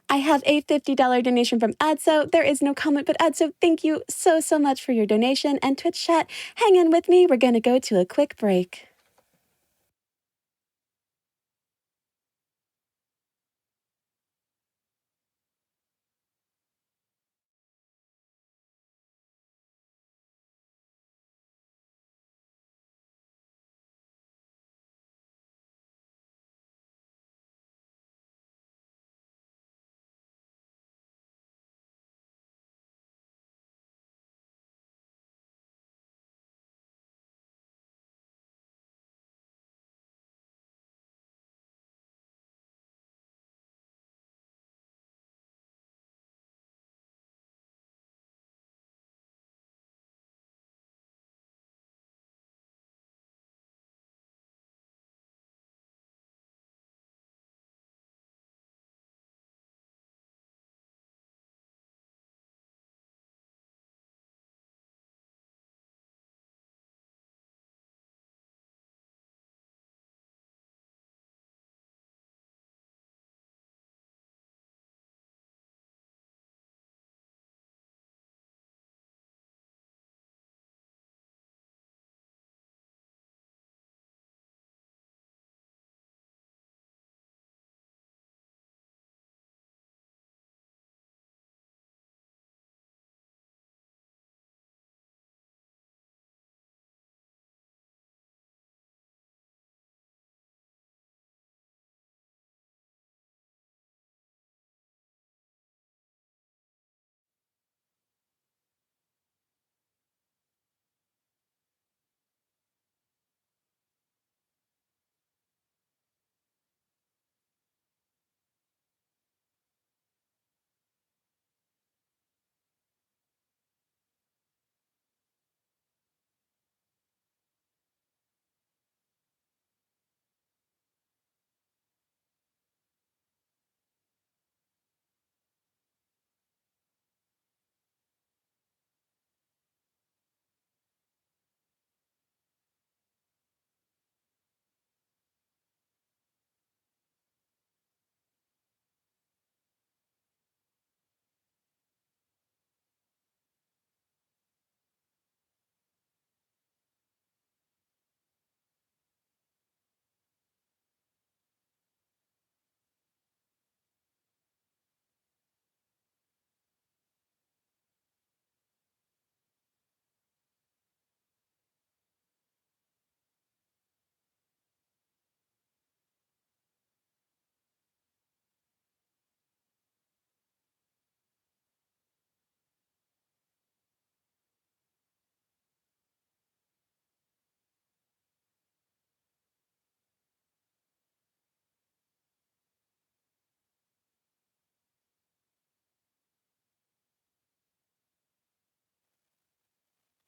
I have a $50 donation from Adso. There is no comment, but Adso, thank you so, so much for your donation. And Twitch chat, hang in with me. We're going to go to a quick break.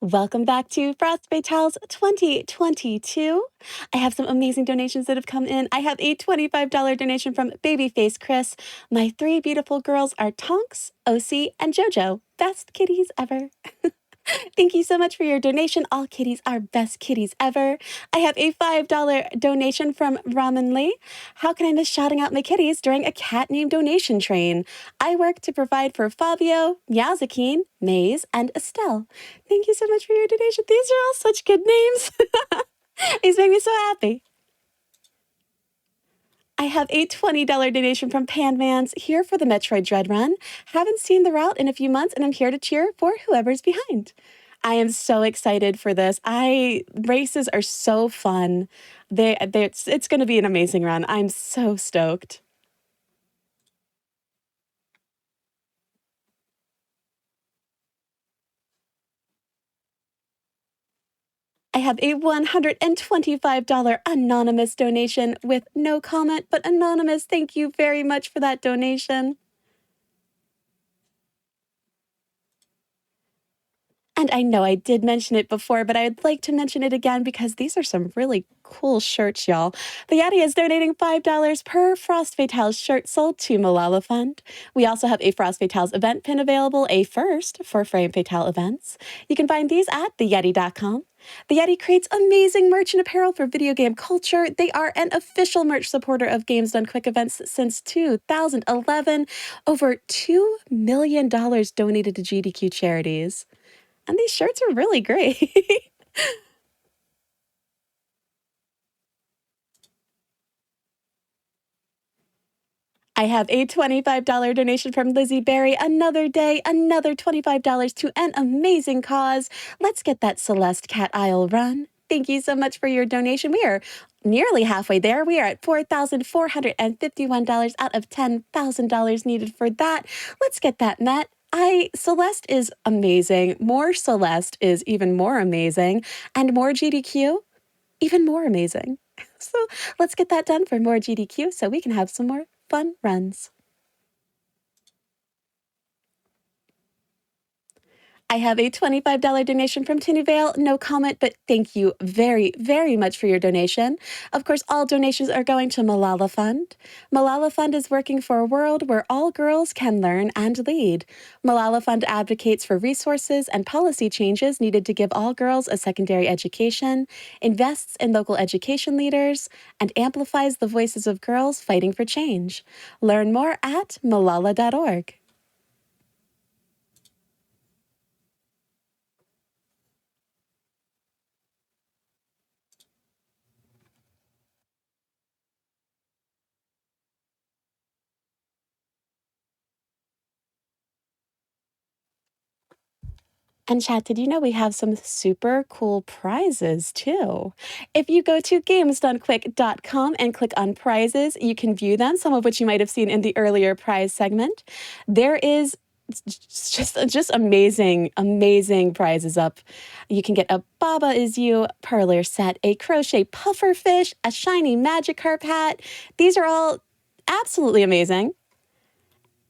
Welcome back to Frostbite Tales 2022. I have some amazing donations that have come in. I have a $25 donation from Babyface Chris. My three beautiful girls are Tonks, Osi, and Jojo. Best kitties ever. Thank you so much for your donation. All kitties are best kitties ever. I have a $5 donation from Ramen Lee. How can I miss shouting out my kitties during a cat name donation train? I work to provide for Fabio, Yazakine, Maze, and Estelle. Thank you so much for your donation. These are all such good names. These make me so happy. I have a $20 donation from Panmans here for the Metroid Dread Run. Haven't seen the route in a few months, and I'm here to cheer for whoever's behind. I am so excited for this. Races are so fun. It's going to be an amazing run. I'm so stoked. I have a $125 anonymous donation with no comment, but anonymous, thank you very much for that donation. And I know I did mention it before, but I'd like to mention it again because these are some really cool shirts, y'all. The Yeti is donating $5 per Frost Fatales shirt sold to Malala Fund. We also have a Frost Fatales event pin available, a first for Frame Fatale events. You can find these at theyeti.com. The Yeti creates amazing merch and apparel for video game culture. They are an official merch supporter of Games Done Quick events since 2011. Over $2 million donated to GDQ charities. And these shirts are really great. I have a $25 donation from Lizzie Berry. Another day, another $25 to an amazing cause. Let's get that Celeste Cat Isle run. Thank you so much for your donation. We are nearly halfway there. We are at $4,451 out of $10,000 needed for that. Let's get that met. Celeste is amazing. More Celeste is even more amazing. And more GDQ, even more amazing. So let's get that done for more GDQ so we can have some more fun runs. I have a $25 donation from Tinny Vale. No comment, but thank you very, very much for your donation. Of course, all donations are going to Malala Fund. Malala Fund is working for a world where all girls can learn and lead. Malala Fund advocates for resources and policy changes needed to give all girls a secondary education, invests in local education leaders, and amplifies the voices of girls fighting for change. Learn more at malala.org. And chat, did you know we have some super cool prizes too? If you go to gamesdonequick.com and click on prizes, you can view them, some of which you might have seen in the earlier prize segment. There is just amazing, amazing prizes up. You can get a Baba Is You Perler set, a crochet puffer fish, a shiny Magikarp hat. These are all absolutely amazing.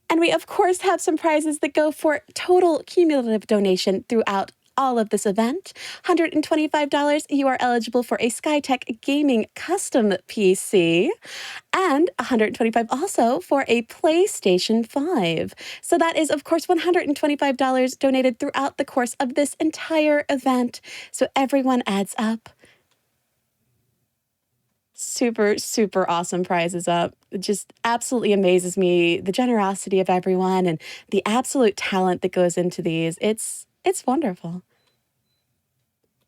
And we, of course, have some prizes that go for total cumulative donation throughout all of this event. $125, you are eligible for a Skytech Gaming Custom PC, and $125 also for a PlayStation 5. So that is, of course, $125 donated throughout the course of this entire event. So everyone adds up. Super, super awesome prizes up. It just absolutely amazes me, the generosity of everyone and the absolute talent that goes into these. It's wonderful.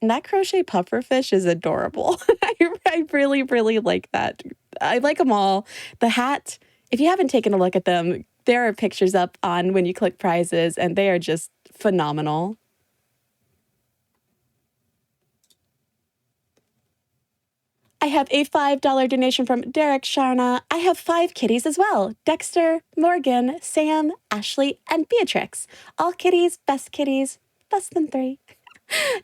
And that crochet pufferfish is adorable. I really, really like that. I like them all. The hat, if you haven't taken a look at them, there are pictures up on when you click prizes, and they are just phenomenal. I have a $5 donation from Derek Sharna. I have 5 kitties as well. Dexter, Morgan, Sam, Ashley, and Beatrix. All kitties, best less than 3.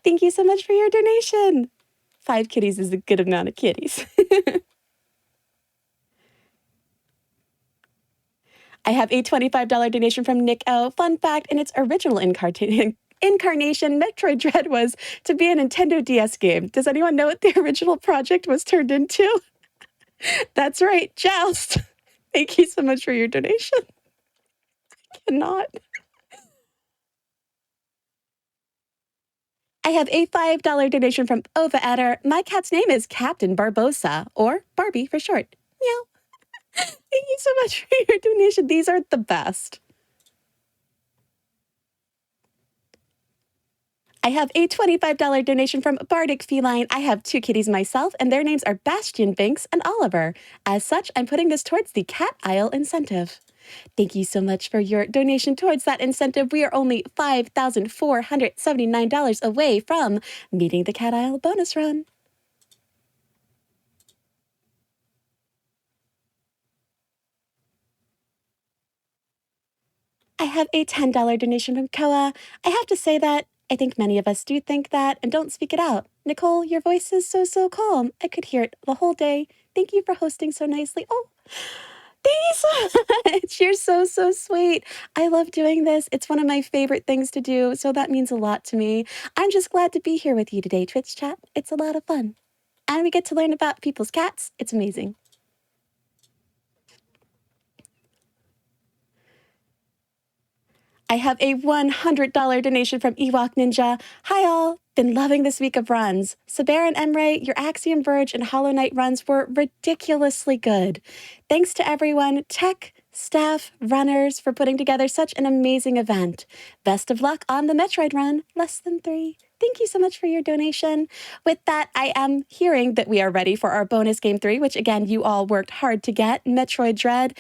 Thank you so much for your donation. 5 kitties is a good amount of kitties. I have a $25 donation from Nick O. Fun fact, in its original Incarnation Metroid Dread was to be a Nintendo DS game. Does anyone know what the original project was turned into? That's right, Joust. Thank you so much for your donation. I cannot. I have a $5 donation from Ova Adder. My cat's name is Captain Barbosa, or Barbie for short. Meow. Thank you so much for your donation. These are the best. I have a $25 donation from Bardic Feline. I have 2 kitties myself, and their names are Bastion, Binks, and Oliver. As such, I'm putting this towards the Cat Isle incentive. Thank you so much for your donation towards that incentive. We are only $5,479 away from meeting the Cat Isle bonus run. I have a $10 donation from Koa. I have to say that I think many of us do think that and don't speak it out. Nicole, your voice is so calm. I could hear it the whole day. Thank you for hosting so nicely. Oh, thank you so much. You're so sweet. I love doing this. It's one of my favorite things to do, so that means a lot to me. I'm just glad to be here with you today, Twitch chat. It's a lot of fun. And we get to learn about people's cats. It's amazing. I have a $100 donation from Ewok Ninja. Hi all, been loving this week of runs. Saber and Emre, your Axiom Verge and Hollow Knight runs were ridiculously good. Thanks to everyone, tech, staff, runners, for putting together such an amazing event. Best of luck on the Metroid run, less than 3. Thank you so much for your donation. With that, I am hearing that we are ready for our bonus game 3, which again, you all worked hard to get, Metroid Dread.